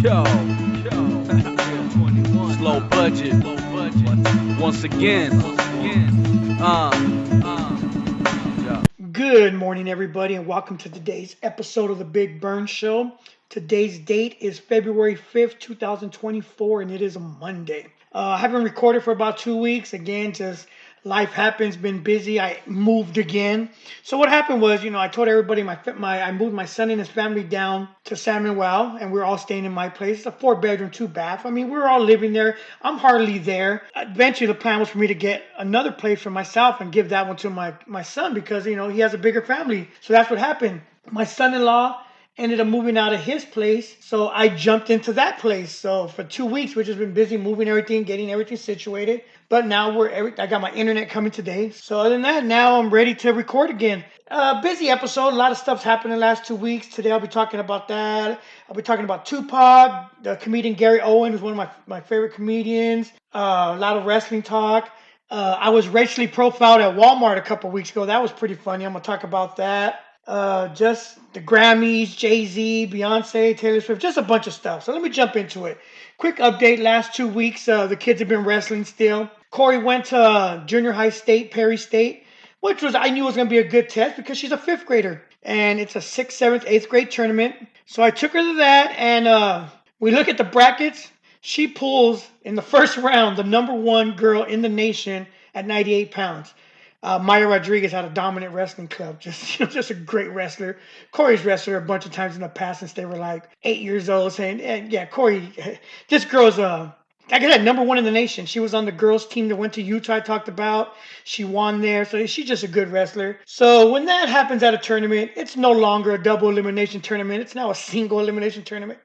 Yo, slow budget. Once again. Yeah. Good morning, everybody, and welcome to today's episode of the Big Burn Show. Today's date is February 5th, 2024, and it is a Monday. I haven't recorded for about 2 weeks. Again, just life happens, been busy. I moved again. So what happened was, I told everybody I moved my son and his family down to San Manuel, and we're all staying in my place. It's a 4-bedroom, 2-bath. I mean, we're all living there. I'm hardly there. Eventually, the plan was for me to get another place for myself and give that one to my son because, he has a bigger family. So that's what happened. My son-in-law ended up moving out of his place, so I jumped into that place. So for 2 weeks, we've just been busy moving everything, getting everything situated. But now I got my internet coming today. So other than that, now I'm ready to record again. Busy episode. A lot of stuff's happened in the last 2 weeks. Today I'll be talking about that. I'll be talking about Tupac, the comedian Gary Owen, who's one of my favorite comedians. A lot of wrestling talk. I was racially profiled at Walmart a couple weeks ago. That was pretty funny. I'm going to talk about that. Just the Grammys, Jay-Z, Beyonce, Taylor Swift, just a bunch of stuff. So let me jump into it. Quick update, last 2 weeks, the kids have been wrestling still. Corey went to junior high state, Perry State, which I knew was going to be a good test because she's a 5th grader. And it's a 6th, 7th, 8th grade tournament. So I took her to that, and we look at the brackets. She pulls, in the first round, the number one girl in the nation at 98 pounds. Maya Rodriguez had a dominant wrestling club, just a great wrestler. Corey's wrestled her a bunch of times in the past since they were like 8 years old, saying, yeah, Corey, this girl's, like I said, number one in the nation. She was on the girls' team that went to Utah, I talked about. She won there, so she's just a good wrestler. So when that happens at a tournament, it's no longer a double elimination tournament. It's now a single elimination tournament.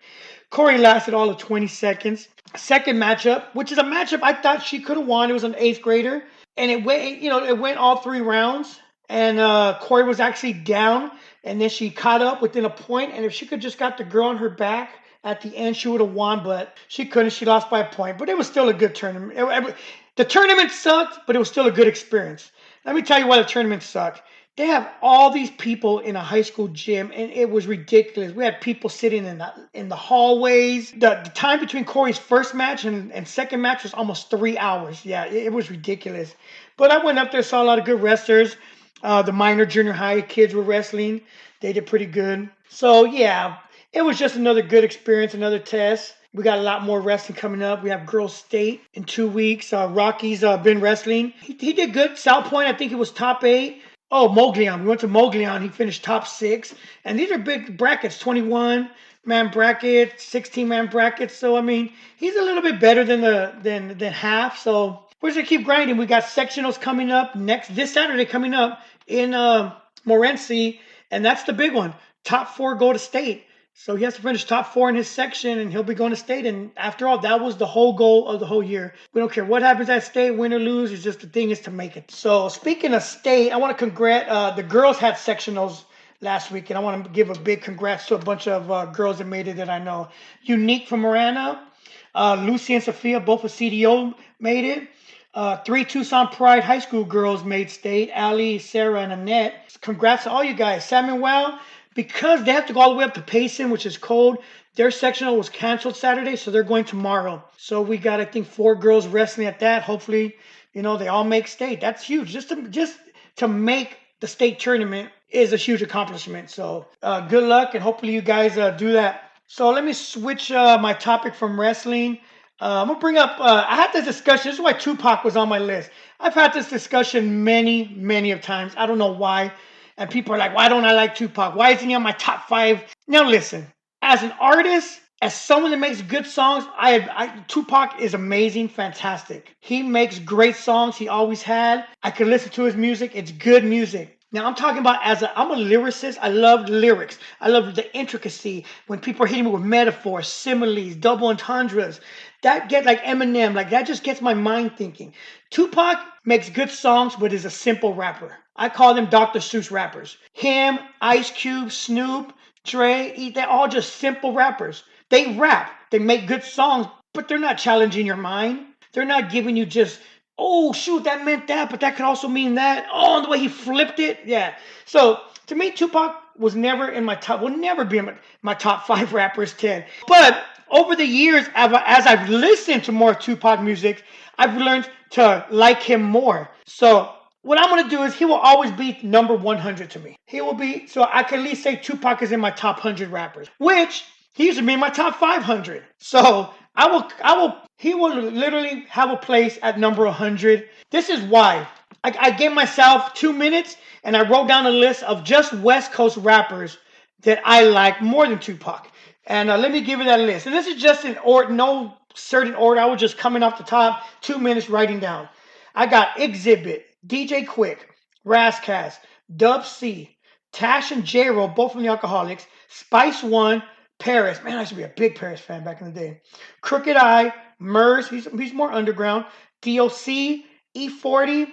Corey lasted all of 20 seconds. Second matchup, which is a matchup I thought she could have won. It was an 8th grader. And it went all 3 rounds. And Corey was actually down. And then she caught up within a point. And if she could just got the girl on her back at the end, she would have won. But she couldn't. She lost by a point. But it was still a good tournament. The tournament sucked, but it was still a good experience. Let me tell you why the tournament sucked. They have all these people in a high school gym, and it was ridiculous. We had people sitting in the hallways. The time between Corey's first match and second match was almost 3 hours. Yeah, it was ridiculous. But I went up there, saw a lot of good wrestlers. The minor junior high kids were wrestling. They did pretty good. So, yeah, it was just another good experience, another test. We got a lot more wrestling coming up. We have Girls State in 2 weeks. Rocky's been wrestling. He did good. South Point, I think he was top 8. Oh, Moglion. We went to Moglion. He finished top 6. And these are big brackets, 21-man bracket, 16-man brackets. So, I mean, he's a little bit better than half. So, we're just going to keep grinding. We got sectionals coming up this Saturday coming up in Morenci. And that's the big one. Top 4 go to state. So he has to finish top 4 in his section, and he'll be going to state. And after all, that was the whole goal of the whole year. We don't care what happens at state, win or lose. It's just the thing is to make it. So speaking of state, I want to the girls had sectionals last week, and I want to give a big congrats to a bunch of girls that made it that I know. Unique from Marana, Lucy and Sophia, both with CDO, made it. 3 Tucson Pride High School girls made state. Ali, Sarah, and Annette. Congrats to all you guys. Samuel. Because they have to go all the way up to Payson, which is cold, their sectional was canceled Saturday, so they're going tomorrow. So we got, I think, 4 girls wrestling at that. Hopefully, they all make state. That's huge. Just to make the state tournament is a huge accomplishment. So good luck, and hopefully you guys do that. So let me switch my topic from wrestling. I'm going to bring up, I had this discussion. This is why Tupac was on my list. I've had this discussion many, many of times. I don't know why. And people are like, why don't I like Tupac? Why isn't he on my top 5? Now listen, as an artist, as someone that makes good songs, Tupac is amazing, fantastic. He makes great songs. He always had. I could listen to his music. It's good music. Now I'm talking about I'm a lyricist. I love lyrics. I love the intricacy. When people are hitting me with metaphors, similes, double entendres, that get like Eminem, like that just gets my mind thinking. Tupac makes good songs, but is a simple rapper. I call them Dr. Seuss rappers. Him, Ice Cube, Snoop, Dre, they're all just simple rappers. They rap, they make good songs, but they're not challenging your mind. They're not giving you just, oh, shoot, that meant that, but that could also mean that. Oh, and the way he flipped it. Yeah. So to me, Tupac was never in my top, will never be in my top five rappers 10. But over the years, as I've listened to more Tupac music, I've learned to like him more. So what I'm gonna do is he will always be number 100 to me. He will be, so I can at least say Tupac is in my top 100 rappers, which he used to be in my top 500. So he will literally have a place at number 100. This is why I gave myself 2 minutes and I wrote down a list of just West Coast rappers that I like more than Tupac. And let me give you that list. And this is just in order, no certain order. I was just coming off the top, 2 minutes writing down. I got Exhibit, DJ Quick, Razzcast, Dub C, Tash and J-Ro, both from the Alcoholics, Spice One, Paris. Man, I used to be a big Paris fan back in the day. Crooked Eye, Murs, he's more underground. DOC, E40,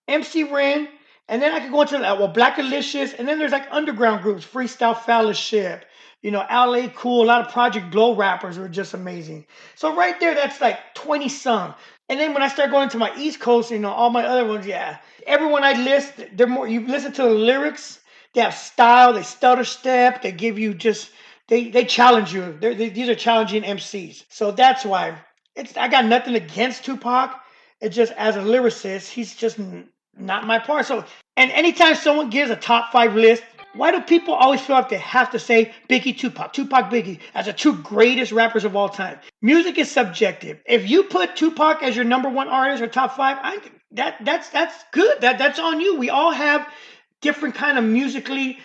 MC Ren, and then I could go into Black Delicious, and then there's like underground groups, Freestyle Fellowship, LA Cool, a lot of Project Blow rappers were just amazing. So right there, that's like 20 some. And then when I start going to my East Coast, all my other ones, yeah. Everyone I list, they're more, you listen to the lyrics, they have style, they stutter step, they give you just, they challenge you. These are challenging MCs. So that's why. I got nothing against Tupac. It's just as a lyricist, he's just not my part. So, and anytime someone gives a top five list, why do people always feel like they have to say Biggie, Tupac, Biggie as the two greatest rappers of all time? Music is subjective. If you put Tupac as your number one artist or top five, that's good. That's on you. We all have different kind of musically,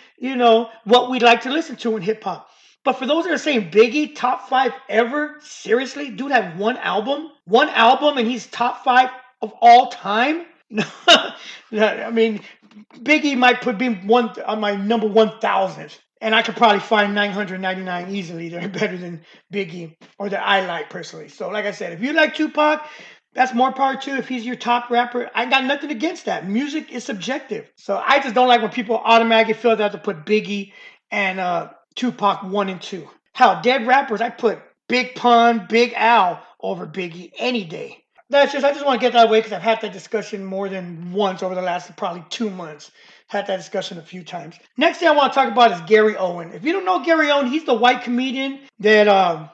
what we like to listen to in hip hop. But for those that are saying Biggie, top five ever, seriously, dude had one album, and he's top five of all time. I mean, Biggie might be one on my number 1,000, and I could probably find 999 easily. They're better than Biggie, or that I like personally. So, like I said, if you like Tupac, that's more power too. If he's your top rapper, I got nothing against that. Music is subjective. So I just don't like when people automatically feel they have to put Biggie and Tupac 1 and 2. Hell, dead rappers, I put Big Pun, Big Al over Biggie any day. I just want to get that away because I've had that discussion more than once over the last probably 2 months. Had that discussion a few times. Next thing I want to talk about is Gary Owen. If you don't know Gary Owen, he's the white comedian that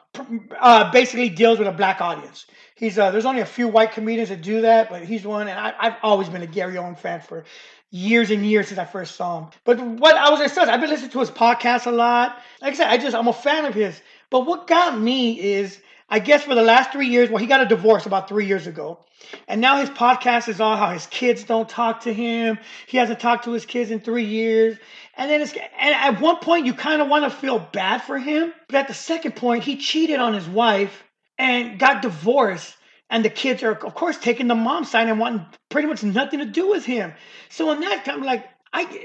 basically deals with a black audience. There's only a few white comedians that do that, but he's one, and I've always been a Gary Owen fan for years and years since I first saw him. But what I was going to say, I've been listening to his podcast a lot. Like I said, I'm a fan of his. But what got me is, I guess for the last 3 years, he got a divorce about 3 years ago. And now his podcast is all how his kids don't talk to him. He hasn't talked to his kids in 3 years. And at one point, you kind of want to feel bad for him. But at the second point, he cheated on his wife and got divorced. And the kids are, of course, taking the mom's side and wanting pretty much nothing to do with him. So in that, I'm like,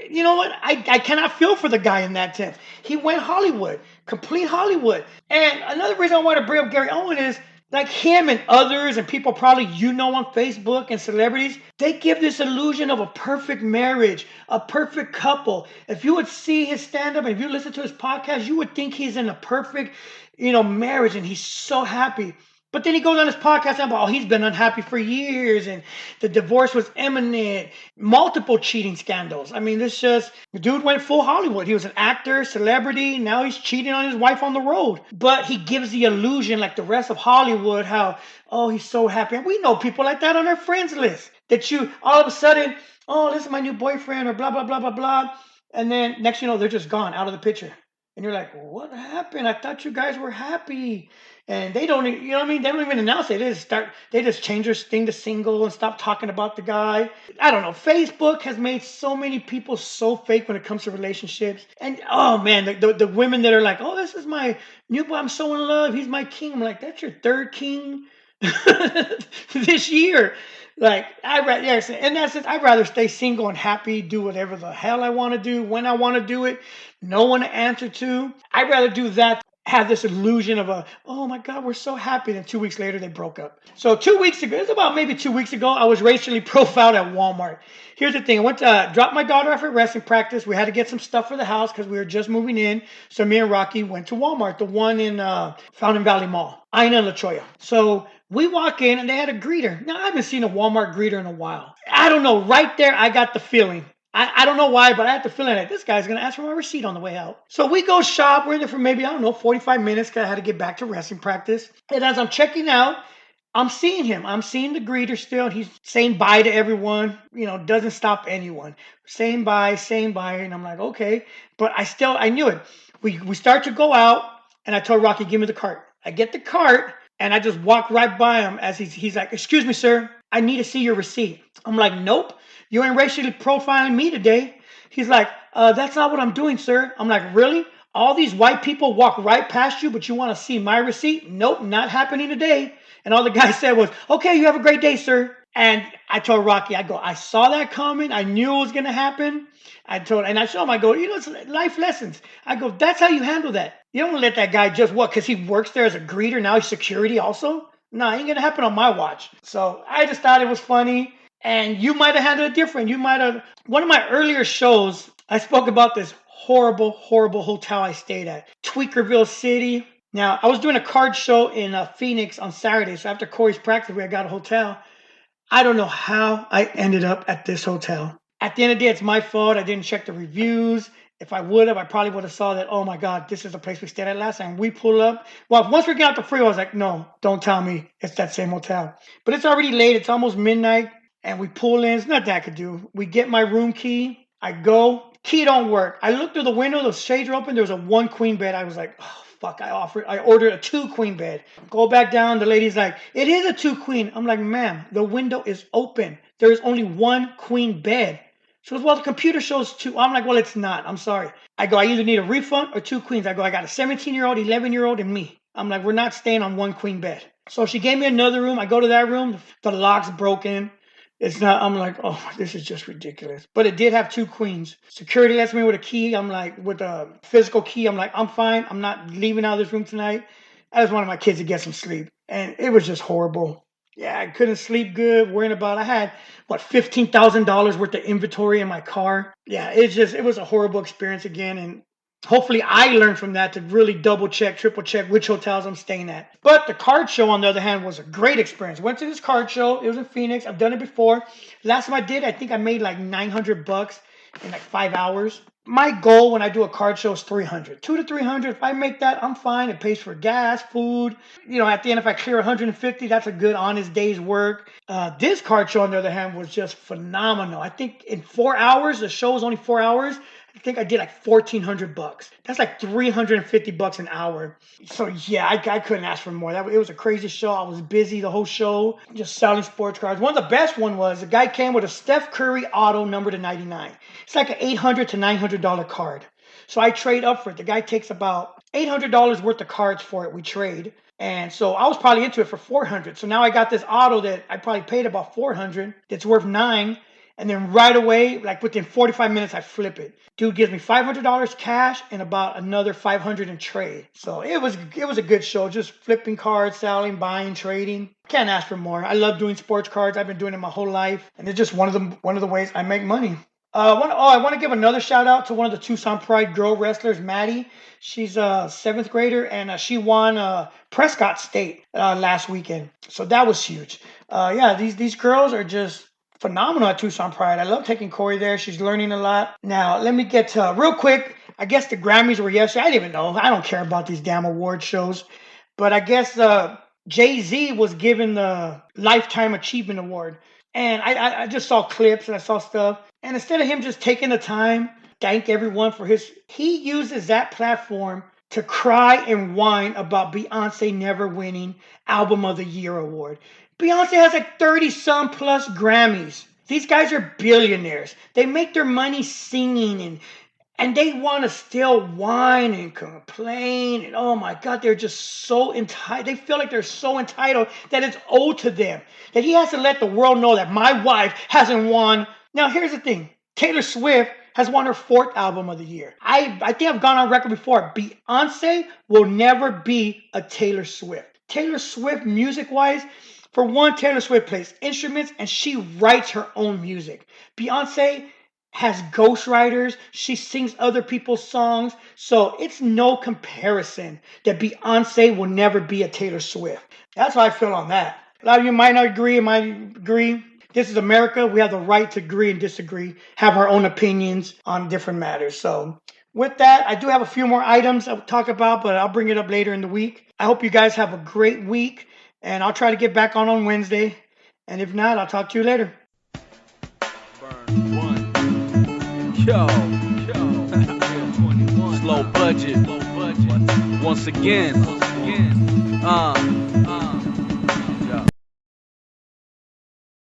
you know what? I cannot feel for the guy in that sense. He went Hollywood, complete Hollywood. And another reason I want to bring up Gary Owen is, like him and others and people probably on Facebook and celebrities, they give this illusion of a perfect marriage, a perfect couple. If you would see his stand-up, if you listen to his podcast, you would think he's in a perfect, marriage and he's so happy. But then he goes on his podcast and he's been unhappy for years and the divorce was imminent, multiple cheating scandals. I mean, the dude went full Hollywood. He was an actor, celebrity. Now he's cheating on his wife on the road. But he gives the illusion, like the rest of Hollywood, how, he's so happy. And we know people like that on our friends list. That you, all of a sudden, this is my new boyfriend or blah, blah, blah, blah, blah. And then next they're just gone out of the picture. And you're like, what happened? I thought you guys were happy. And they don't, They don't even announce it. They just change their thing to single and stop talking about the guy. I don't know. Facebook has made so many people so fake when it comes to relationships. And oh man, the women that are like, this is my new boy. I'm so in love. He's my king. I'm like, that's your third king this year. Like, in that sense, I'd rather stay single and happy, do whatever the hell I want to do, when I want to do it, no one to answer to. I'd rather do that, have this illusion of oh my God, we're so happy. Then 2 weeks later, they broke up. So 2 weeks ago, it's about maybe 2 weeks ago, I was racially profiled at Walmart. Here's the thing. I went to drop my daughter off at wrestling practice. We had to get some stuff for the house because we were just moving in. So me and Rocky went to Walmart, the one in Fountain Valley Mall, Ina and La Choya. So we walk in and they had a greeter. Now, I haven't seen a Walmart greeter in a while. I don't know. Right there, I got the feeling. I don't know why, but I had the feeling that this guy's going to ask for my receipt on the way out. So we go shop. We're in there for maybe, I don't know, 45 minutes because I had to get back to wrestling practice. And as I'm checking out, I'm seeing him. I'm seeing the greeter still. He's saying bye to everyone, doesn't stop anyone. Saying bye. And I'm like, okay. But I knew it. We start to go out, and I told Rocky, give me the cart. I get the cart, and I just walk right by him as he's like, excuse me, sir, I need to see your receipt. I'm like, nope, you ain't racially profiling me today. He's like, that's not what I'm doing, sir. I'm like, really? All these white people walk right past you, but you want to see my receipt? Nope, not happening today. And all the guy said was, okay, you have a great day, sir. And I told Rocky, I saw that coming. I knew it was going to happen. I showed him, it's life lessons. I go, that's how you handle that. You don't let that guy just because he works there as a greeter, now he's security also? No, ain't going to happen on my watch. So I just thought it was funny. And you might have handled it different. One of my earlier shows, I spoke about this horrible, horrible hotel I stayed at, Tweakerville City. Now, I was doing a card show in Phoenix on Saturday. So after Corey's practice, we got a hotel. I don't know how I ended up at this hotel. At the end of the day, it's my fault. I didn't check the reviews. If I would have, I probably would have saw that, oh my God, this is the place we stayed at last time. We pull up. Well, once we get out the freeway, I was like, no, don't tell me it's that same hotel. But it's already late. It's almost midnight. And we pull in. There's nothing I could do. We get my room key. I go. Key don't work. I look through the window. The shades are open. There was a 1 queen bed. I was like, oh, fuck. I ordered a 2 queen bed. Go back down. The lady's like, it is a 2 queen. I'm like, ma'am, the window is open. There is only 1 queen bed. She goes, well, the computer shows 2. I'm like, well, it's not. I'm sorry. I go, I either need a refund or 2 queens. I go, I got a 17-year-old, 11-year-old, and me. I'm like, we're not staying on 1 queen bed. So she gave me another room. I go to that room. The lock's broken. It's not, I'm like, oh, this is just ridiculous. But it did have 2 queens. Security lets me with a key. I'm like, with a physical key, I'm like, I'm fine. I'm not leaving out of this room tonight. I just wanted my kids to get some sleep. And it was just horrible. Yeah, I couldn't sleep good, worrying about, I had, $15,000 worth of inventory in my car. Yeah, it was a horrible experience again. And hopefully I learned from that to really double check, triple check which hotels I'm staying at. But the card show, on the other hand, was a great experience. Went to this card show. It was in Phoenix. I've done it before. Last time I did, I think I made like $900 in like 5 hours. My goal when I do a card show is 300, 2 to 300. If I make that, I'm fine. It pays for gas, food. At the end, if I clear 150, that's a good honest day's work. This card show, on the other hand, was just phenomenal. I think in 4 hours, the show was only 4 hours. I think I did like $1,400. That's like $350 an hour. So yeah, I couldn't ask for more. It was a crazy show. I was busy the whole show, just selling sports cards. One of the best one was the guy came with a Steph Curry auto number to 99. It's like an $800 to $900 card. So I trade up for it. The guy takes about $800 worth of cards for it. We trade. And so I was probably into it for $400. So now I got this auto that I probably paid about $400. That's worth $9. And then right away, like within 45 minutes, I flip it. Dude gives me $500 cash and about another $500 in trade. So it was a good show. Just flipping cards, selling, buying, trading. Can't ask for more. I love doing sports cards. I've been doing it my whole life, and it's just one of the ways I make money. I want to give another shout out to one of the Tucson Pride girl wrestlers, Maddie. She's a 7th grader, and she won Prescott State last weekend. So that was huge. These girls are just phenomenal at Tucson Pride. I love taking Corey there. She's learning a lot. Now, let me get to real quick. I guess the Grammys were yesterday. I didn't even know. I don't care about these damn award shows. But I guess Jay-Z was given the Lifetime Achievement Award. And I just saw clips and I saw stuff. And instead of him just taking the time, thank everyone for he uses that platform to cry and whine about Beyonce never winning Album of the Year award. Beyonce has like 30-some plus Grammys. These guys are billionaires. They make their money singing and they want to still whine and complain. And oh my God, they're just so entitled. They feel like they're so entitled that it's owed to them. That he has to let the world know that my wife hasn't won. Now, here's the thing. Taylor Swift has won her 4th album of the year. I think I've gone on record before. Beyonce will never be a Taylor Swift. Taylor Swift, music-wise, for one, Taylor Swift plays instruments and she writes her own music. Beyonce has ghostwriters. She sings other people's songs. So it's no comparison that Beyonce will never be a Taylor Swift. That's how I feel on that. A lot of you might not agree, might agree. this is America. We have the right to agree and disagree, have our own opinions on different matters. So with that, I do have a few more items I'll talk about, but I'll bring it up later in the week. I hope you guys have a great week, and I'll try to get back on Wednesday. And if not, I'll talk to you later. Burn one. Yo. Slow budget. Once again.